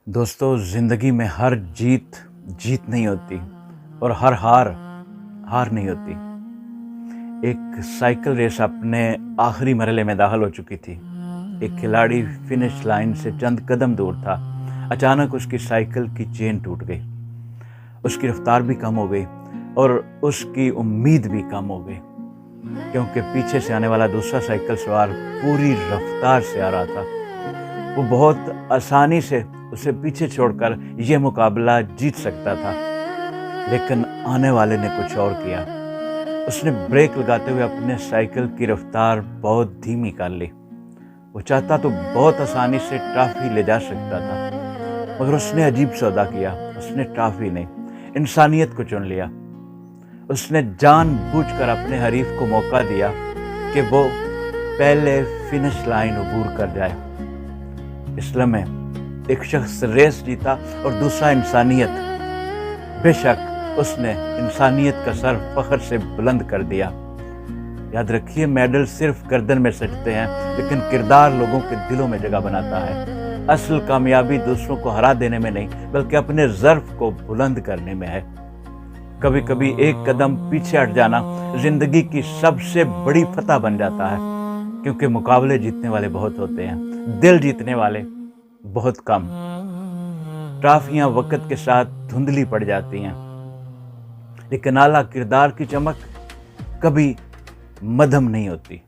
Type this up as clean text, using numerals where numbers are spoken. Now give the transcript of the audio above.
دوستو، زندگی میں ہر جیت جیت نہیں ہوتی اور ہر ہار ہار نہیں ہوتی۔ ایک سائیکل ریس اپنے آخری مرحلے میں داخل ہو چکی تھی۔ ایک کھلاڑی فنش لائن سے چند قدم دور تھا۔ اچانک اس کی سائیکل کی چین ٹوٹ گئی۔ اس کی رفتار بھی کم ہو گئی اور اس کی امید بھی کم ہو گئی، کیونکہ پیچھے سے آنے والا دوسرا سائیکل سوار پوری رفتار سے آ رہا تھا۔ وہ بہت آسانی سے اسے پیچھے چھوڑ کر یہ مقابلہ جیت سکتا تھا، لیکن آنے والے نے کچھ اور کیا۔ اس نے بریک لگاتے ہوئے اپنے سائیکل کی رفتار بہت دھیمی کر لی۔ وہ چاہتا تو بہت آسانی سے ٹرافی لے جا سکتا تھا، مگر اس نے عجیب سودا کیا۔ اس نے ٹرافی نہیں، انسانیت کو چن لیا۔ اس نے جان بوجھ کر اپنے حریف کو موقع دیا کہ وہ پہلے فنش لائن عبور کر جائے۔ اس لمحے ایک شخص ریس جیتا اور دوسرا انسانیت۔ بے شک اس نے انسانیت کا سر فخر سے بلند کر دیا۔ یاد رکھیے، میڈل صرف گردن میں سجتے ہیں، لیکن کردار لوگوں کے دلوں میں جگہ بناتا ہے۔ اصل کامیابی دوسروں کو ہرا دینے میں نہیں، بلکہ اپنے ظرف کو بلند کرنے میں ہے۔ کبھی کبھی ایک قدم پیچھے ہٹ جانا زندگی کی سب سے بڑی فتح بن جاتا ہے، کیونکہ مقابلے جیتنے والے بہت ہوتے ہیں، دل جیتنے والے بہت کم۔ ٹرافیاں وقت کے ساتھ دھندلی پڑ جاتی ہیں، لیکن اعلیٰ کردار کی چمک کبھی مدھم نہیں ہوتی۔